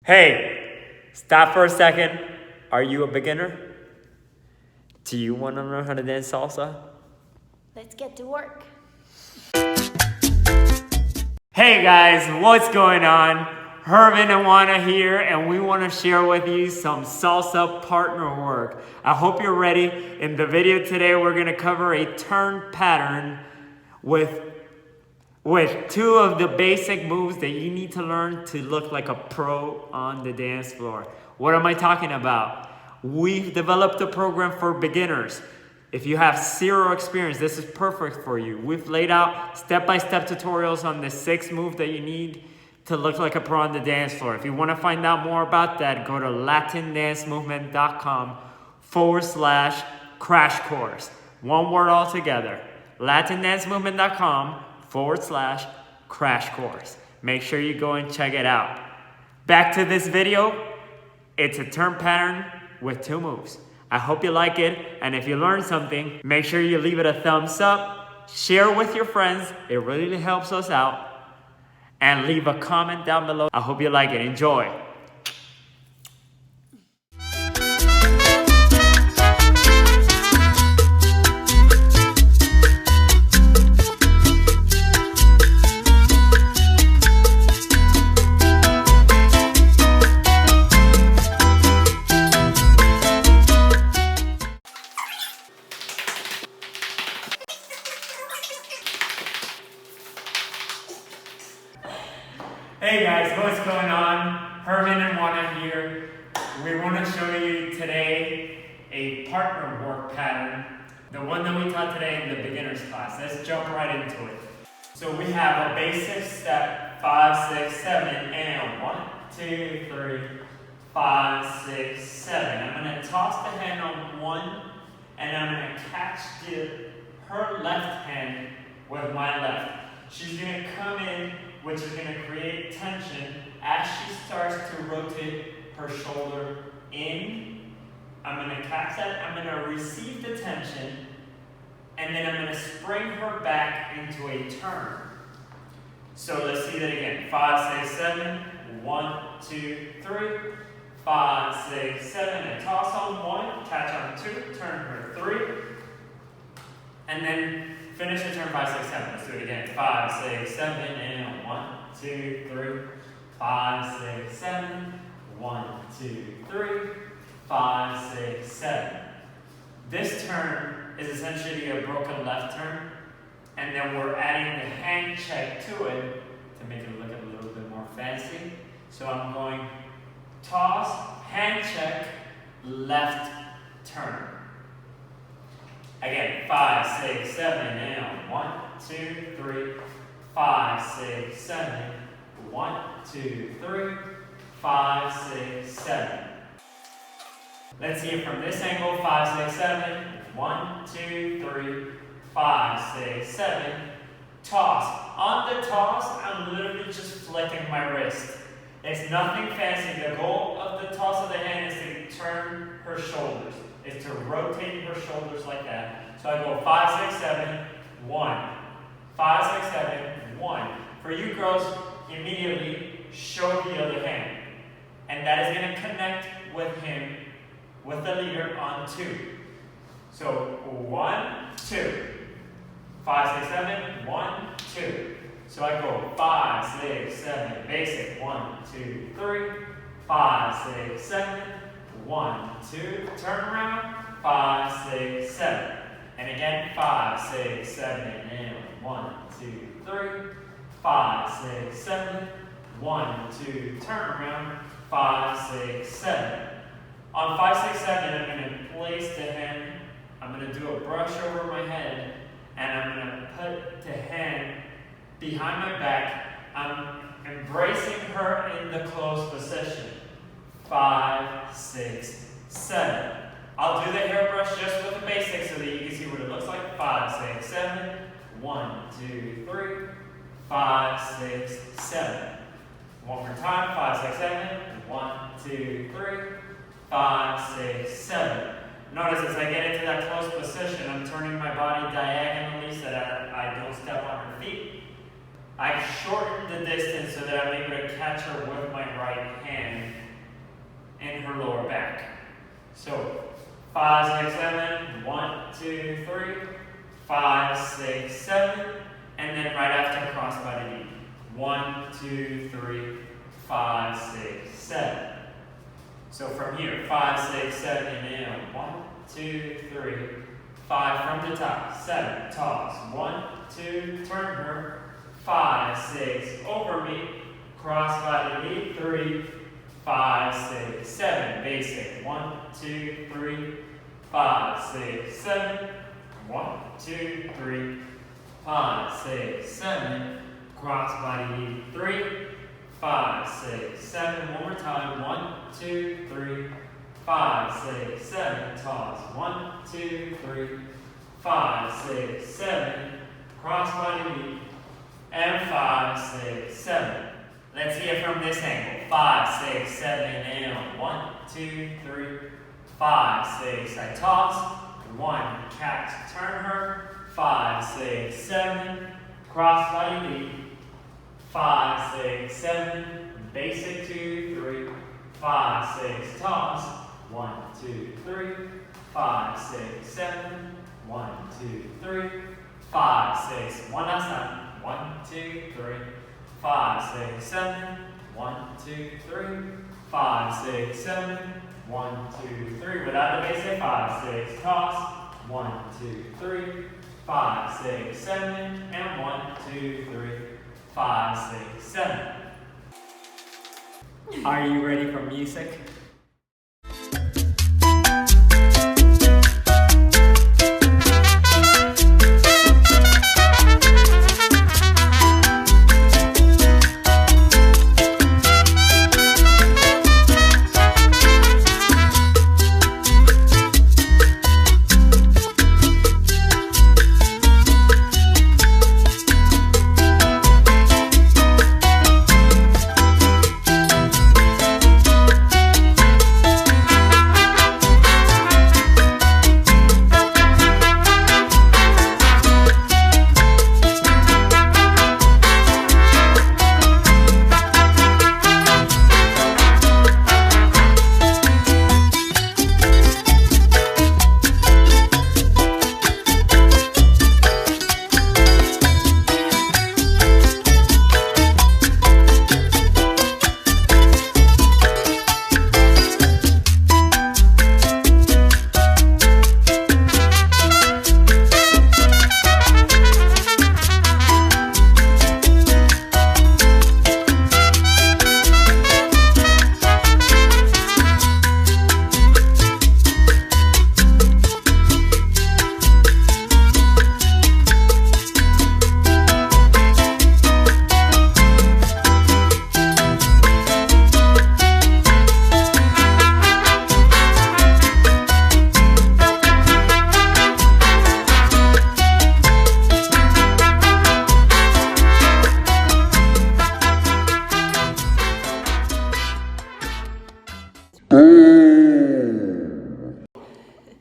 Hey, stop for a second. Are you a beginner? Do you want to learn how to dance salsa? Let's get to work. Hey guys, what's going on? Herman and Juana here, and we want to share with you some salsa partner work. I hope you're ready. In the video today, we're going to cover a turn pattern with two of the basic moves that you need to learn to look like a pro on the dance floor. What am I talking about? We've developed a program for beginners. If you have zero experience, this is perfect for you. We've laid out step-by-step tutorials on the 6 moves that you need to look like a pro on the dance floor. If you want to find out more about that, go to latindancemovement.com/crash course. One word all together. latindancemovement.com/crash course. Make sure you go and check it out. Back to this video. It's a turn pattern with 2 moves. I hope you like it, and if you learned something, make sure you leave it a thumbs up, share with your friends, it really helps us out, and leave a comment down below. I hope you like it. Enjoy. Hey guys, what's going on? Herman and Juana here. We want to show you today a partner work pattern, the one that we taught today in the beginners class. Let's jump right into it. So we have a basic step, 5, 6, 7, and 1, 2, 3, 5, 6, 7. I'm going to toss the hand on 1, and I'm going to catch her left hand with my left. She's going to come in, which is going to create tension as she starts to rotate her shoulder in. I'm going to catch that, I'm going to receive the tension, and then I'm going to spring her back into a turn. So let's see that again. 5, 6, 7, 1, 2, 3, 5, 6, 7, and toss on 1, catch on 2, turn her 3, and then finish the turn 5, 6, 7. Let's do it again. 5, 6, 7, and 1, 2, 3, 5, 6, 7, 1, 2, 3, 5, 6, 7. This turn is essentially a broken left turn, and then we're adding the hand check to it to make it look a little bit more fancy. So I'm going toss, hand check, left turn. Again, 5, 6, 7, and 1, 2, 3, 5, 6, 7, 1, 2, 3, 5, 6, 7. Let's see it from this angle, 5, 6, 7, 1, 2, 3, 5, 6, 7. Toss. On the toss, I'm literally just flicking my wrist. It's nothing fancy. The goal of the toss of the hand is to turn her shoulders. Is to rotate her shoulders like that. So I go 5, 6, 7, 1. 5, 6, 7, 1. For you girls, immediately show the other hand. And that is going to connect with him, with the leader on 2. So 1, 2. 5, 6, 7, 1, 2. So I go 5, 6, 7, basic, 1, 2, 3, 5, 6, 7, 1, 2, turn around, 5, 6, 7. And again, 5, 6, 7, and 1, 2, 3, 5, 6, 7, 1, 2, turn around, 5, 6, 7. On 5, 6, 7, I'm going to place the hand, I'm going to do a brush over my head, and I'm going to put the hand behind my back. I'm embracing her in the closed position. 5, 6, 7. I'll do the hairbrush just with the basics so that you can see what it looks like. 5, 6, 7. 1, 2, 3. 5, 6, 7. One more time. 5, 6, 7. 1, 2, 3. 5, 6, 7. Notice as I get into that closed position, I'm turning my body diagonally so that I don't step on her feet. I shorten the distance so that I'm able to catch her with my right hand 6, 7, and then right after crossbody knee. 1, 2, 3, 5, 6, 7. So from here, 5, 6, 7, and 1, 2, 3, 5 from the top, 7, toss, 1, 2, turn her, 5, 6, over me, crossbody knee, 3, 5, 6, 7, basic, 1, 2, 3, 5, 6, 7, 1, 2, 3, 5, 6, 7, crossbody knee, 3, 5, 6, 7, one more time, 1, 2, 3, 5, 6, 7, toss, 1, 2, 3, 5, 6, 7, crossbody knee, and 5, 6, 7. Let's hear it from this angle. 5, 6, 7, and 1, 2, 3, 5, 6. I toss. 1, catch, turn her. 5, 6, 7. Crossbody knee. 5, 6, 7. Basic 2, 3, 5, 6. Toss. 1, 2, 3, 5, 6, 7. 1, 2, 3, 5, 6. One last time. 1, 2, 3. 5, 6, 7, 1, 2, 3, 5, 6, 7, 1, 2, 3. Without the basic, 5, 6, toss, 1, 2, 3, 5, 6, 7, and 1, 2, 3, 5, 6, 7. Are you ready for music?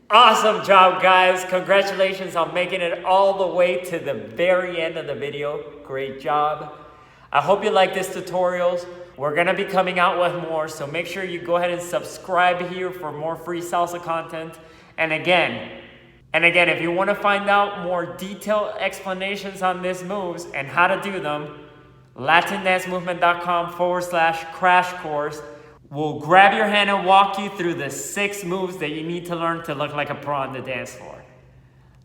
Awesome job, guys. Congratulations on making it all the way to the very end of the video. Great job. I hope you like this tutorials. We're going to be coming out with more, so make sure you go ahead and subscribe here for more free salsa content. And again, if you want to find out more detailed explanations on these moves and how to do them, LatinDanceMovement.com/crash course. We'll grab your hand and walk you through the 6 moves that you need to learn to look like a pro on the dance floor.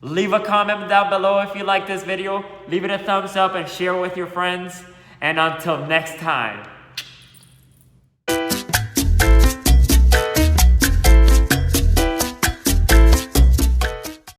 Leave a comment down below if you like this video. Leave it a thumbs up and share with your friends. And until next time.